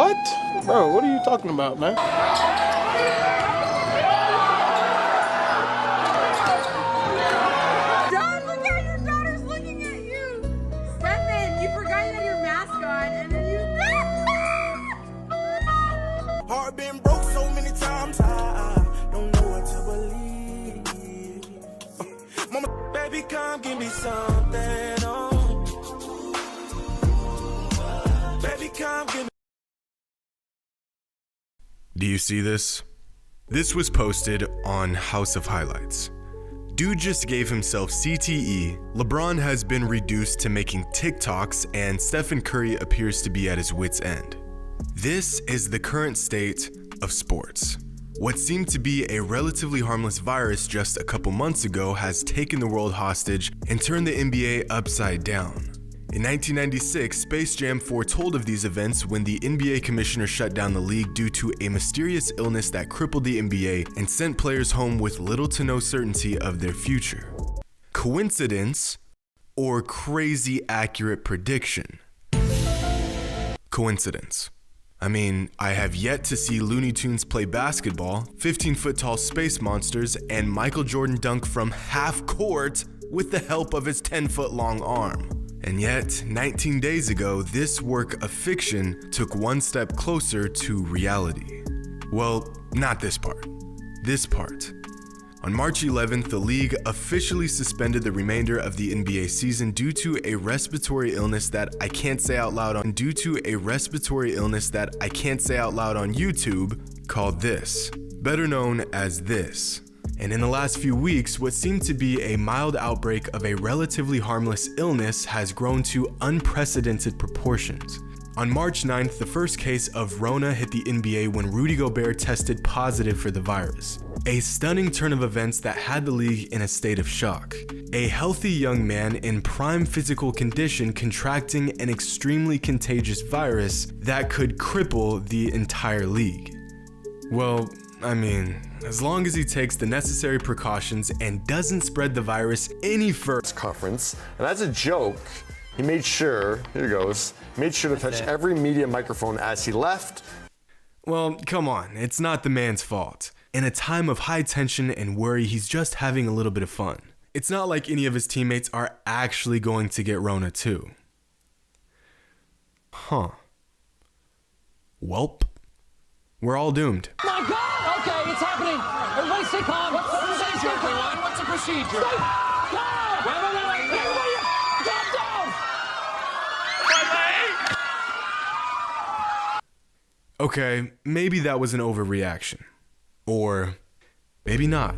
What? Bro, what are you talking about, man? Don, look at your daughter's looking at you. Stefan, you forgot you had your mask on and then you... Heart been broke so many times, I don't know what to believe. Mama, baby, come give me something, oh. Baby, come give me. Do you see this? This was posted on House of Highlights. Dude just gave himself CTE, LeBron has been reduced to making TikToks, and Stephen Curry appears to be at his wit's end. This is the current state of sports. What seemed to be a relatively harmless virus just a couple months ago has taken the world hostage and turned the NBA upside down. In 1996, Space Jam foretold of these events when the NBA commissioner shut down the league due to a mysterious illness that crippled the NBA and sent players home with little to no certainty of their future. Coincidence or crazy accurate prediction? Coincidence. I mean, I have yet to see Looney Tunes play basketball, 15-foot tall space monsters, and Michael Jordan dunk from half court with the help of his 10-foot long arm. And yet, 19 days ago, this work of fiction took one step closer to reality. Well, not this part. This part. On March 11th, the league officially suspended the remainder of the NBA season due to a respiratory illness that I can't say out loud on YouTube called this, better known as this. And in the last few weeks, what seemed to be a mild outbreak of a relatively harmless illness has grown to unprecedented proportions. On March 9th, the first case of Rona hit the NBA when Rudy Gobert tested positive for the virus. A stunning turn of events that had the league in a state of shock. A healthy young man in prime physical condition contracting an extremely contagious virus that could cripple the entire league. Well, I mean, as long as he takes the necessary precautions and doesn't spread the virus any further. Conference, and as a joke, he made sure, here he goes, made sure to touch every media microphone as he left. Well, come on, it's not the man's fault. In a time of high tension and worry, he's just having a little bit of fun. It's not like any of his teammates are actually going to get Rona too. Huh. Welp. We're all doomed. My God! Okay, it's happening. Everybody stay calm. What's the procedure, everyone? What's the procedure? Stay calm! Wait. Everybody, calm down! Okay, maybe that was an overreaction. Or maybe not.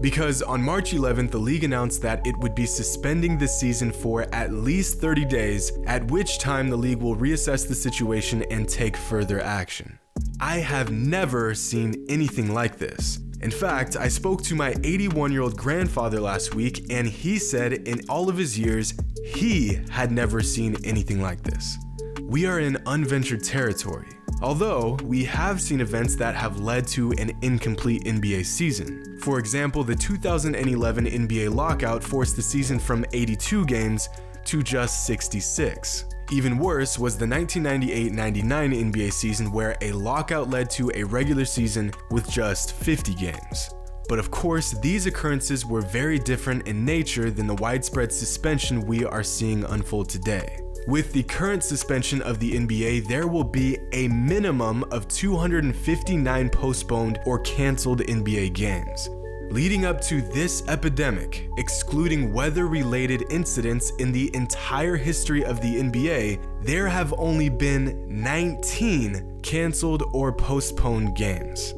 Because on March 11th, the league announced that it would be suspending the season for at least 30 days, at which time the league will reassess the situation and take further action. I have never seen anything like this. In fact, I spoke to my 81-year-old grandfather last week, and he said in all of his years, he had never seen anything like this. We are in unventured territory. Although, we have seen events that have led to an incomplete NBA season. For example, the 2011 NBA lockout forced the season from 82 games to just 66. Even worse was the 1998-99 NBA season where a lockout led to a regular season with just 50 games. But of course, these occurrences were very different in nature than the widespread suspension we are seeing unfold today. With the current suspension of the NBA, there will be a minimum of 259 postponed or canceled NBA games. Leading up to this epidemic, excluding weather-related incidents in the entire history of the NBA, there have only been 19 canceled or postponed games.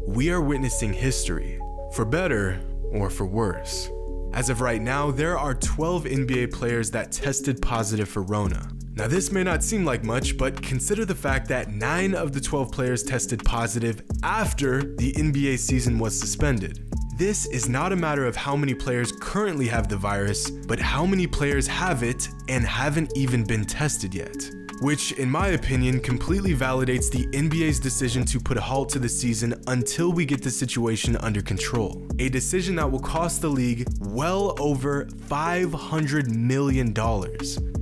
We are witnessing history, for better or for worse. As of right now, there are 12 NBA players that tested positive for Rona. Now this may not seem like much, but consider the fact that 9 of the 12 players tested positive after the NBA season was suspended. This is not a matter of how many players currently have the virus, but how many players have it and haven't even been tested yet. Which, in my opinion, completely validates the NBA's decision to put a halt to the season until we get the situation under control. A decision that will cost the league well over $500 million.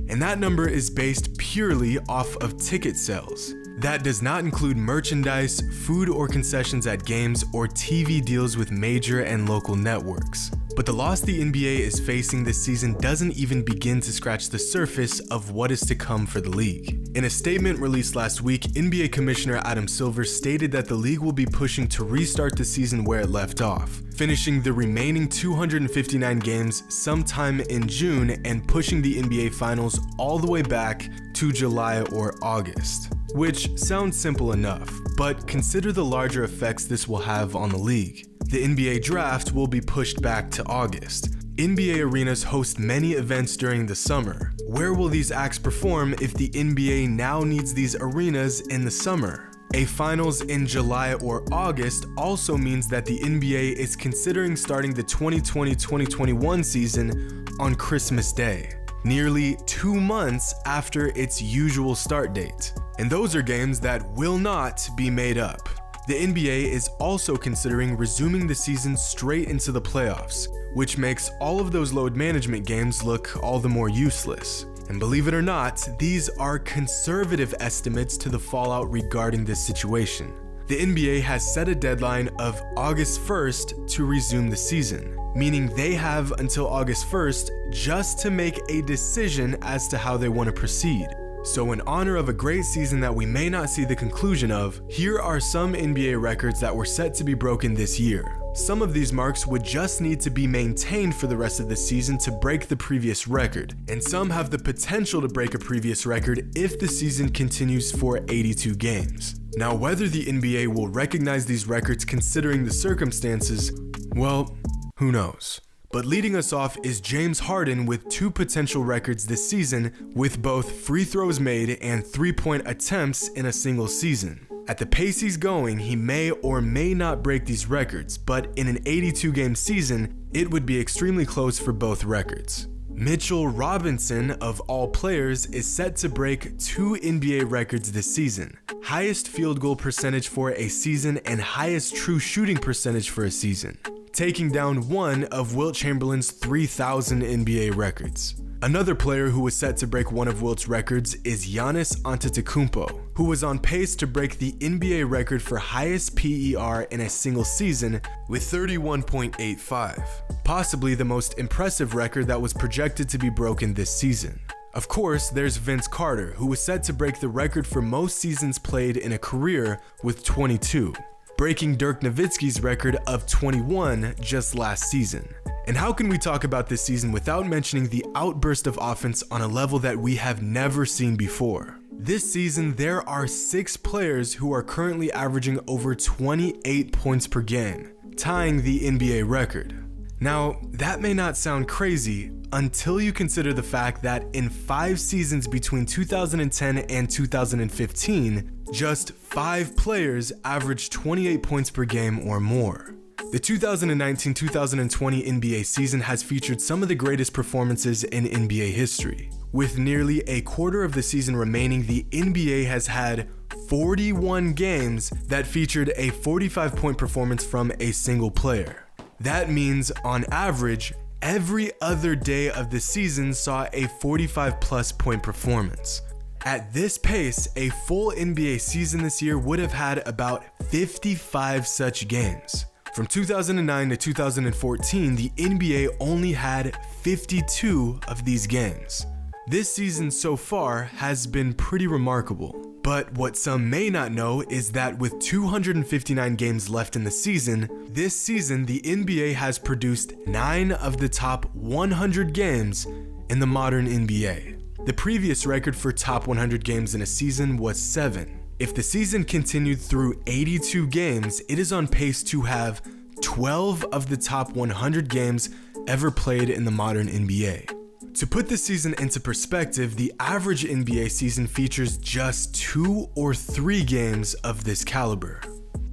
And that number is based purely off of ticket sales. That does not include merchandise, food or concessions at games, or TV deals with major and local networks. But the loss the NBA is facing this season doesn't even begin to scratch the surface of what is to come for the league. In a statement released last week, NBA Commissioner Adam Silver stated that the league will be pushing to restart the season where it left off, finishing the remaining 259 games sometime in June and pushing the NBA Finals all the way back to July or August. Which sounds simple enough, but consider the larger effects this will have on the league. The NBA draft will be pushed back to August. NBA arenas host many events during the summer. Where will these acts perform if the NBA now needs these arenas in the summer? A finals in July or August also means that the NBA is considering starting the 2020-2021 season on Christmas Day, nearly 2 months after its usual start date. And those are games that will not be made up. The NBA is also considering resuming the season straight into the playoffs, which makes all of those load management games look all the more useless. And believe it or not, these are conservative estimates to the fallout regarding this situation. The NBA has set a deadline of August 1st to resume the season, meaning they have until August 1st just to make a decision as to how they want to proceed. So in honor of a great season that we may not see the conclusion of, here are some NBA records that were set to be broken this year. Some of these marks would just need to be maintained for the rest of the season to break the previous record, and some have the potential to break a previous record if the season continues for 82 games. Now, whether the NBA will recognize these records considering the circumstances, well, who knows? But leading us off is James Harden with 2 potential records this season, with both free throws made and 3-point attempts in a single season. At the pace he's going, he may or may not break these records, but in an 82-game season, it would be extremely close for both records. Mitchell Robinson, of all players, is set to break 2 NBA records this season: highest field goal percentage for a season and highest true shooting percentage for a season, taking down one of Wilt Chamberlain's 3,000 NBA records. Another player who was set to break one of Wilt's records is Giannis Antetokounmpo, who was on pace to break the NBA record for highest PER in a single season with 31.85, possibly the most impressive record that was projected to be broken this season. Of course, there's Vince Carter, who was set to break the record for most seasons played in a career with 22. Breaking Dirk Nowitzki's record of 21 just last season. And how can we talk about this season without mentioning the outburst of offense on a level that we have never seen before? This season, there are 6 players who are currently averaging over 28 points per game, tying the NBA record. Now, that may not sound crazy until you consider the fact that in 5 seasons between 2010 and 2015, just 5 players averaged 28 points per game or more. The 2019-2020 NBA season has featured some of the greatest performances in NBA history. With nearly a quarter of the season remaining, the NBA has had 41 games that featured a 45-point performance from a single player. That means, on average, every other day of the season saw a 45-plus point performance. At this pace, a full NBA season this year would have had about 55 such games. From 2009 to 2014, the NBA only had 52 of these games. This season so far has been pretty remarkable. But what some may not know is that with 259 games left in the season, this season the NBA has produced 9 of the top 100 games in the modern NBA. The previous record for top 100 games in a season was 7. If the season continued through 82 games, it is on pace to have 12 of the top 100 games ever played in the modern NBA. To put this season into perspective, the average NBA season features just 2 or 3 games of this caliber.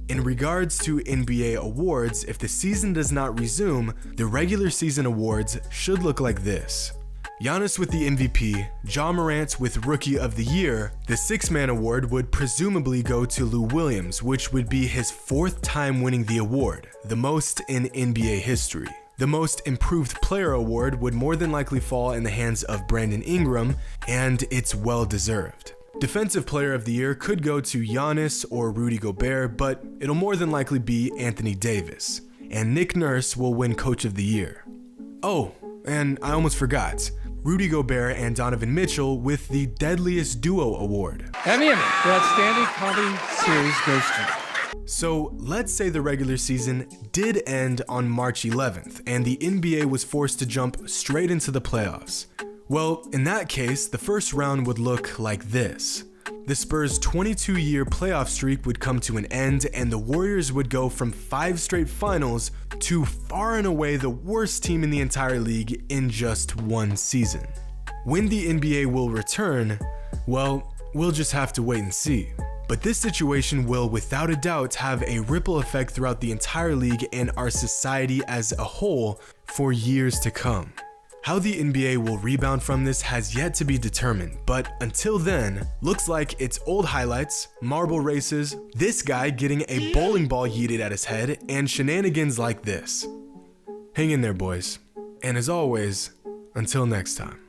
In regards to NBA awards, if the season does not resume, the regular season awards should look like this. Giannis with the MVP, Ja Morant with Rookie of the Year. The 6-man award would presumably go to Lou Williams, which would be his 4th time winning the award, the most in NBA history. The Most Improved Player award would more than likely fall in the hands of Brandon Ingram, and it's well deserved. Defensive Player of the Year could go to Giannis or Rudy Gobert, but it'll more than likely be Anthony Davis. And Nick Nurse will win Coach of the Year. Oh, and I almost forgot. Rudy Gobert and Donovan Mitchell with the Deadliest Duo Award. Emmy for Outstanding Comedy Series goes to. So let's say the regular season did end on March 11th and the NBA was forced to jump straight into the playoffs. Well, in that case, the first round would look like this. The Spurs' 22-year playoff streak would come to an end and the Warriors would go from 5 straight finals to far and away the worst team in the entire league in just one season. When the NBA will return, well, we'll just have to wait and see. But this situation will without a doubt have a ripple effect throughout the entire league and our society as a whole for years to come. How the NBA will rebound from this has yet to be determined, but until then, looks like it's old highlights, marble races, this guy getting a bowling ball yeeted at his head, and shenanigans like this. Hang in there, boys. And as always, until next time.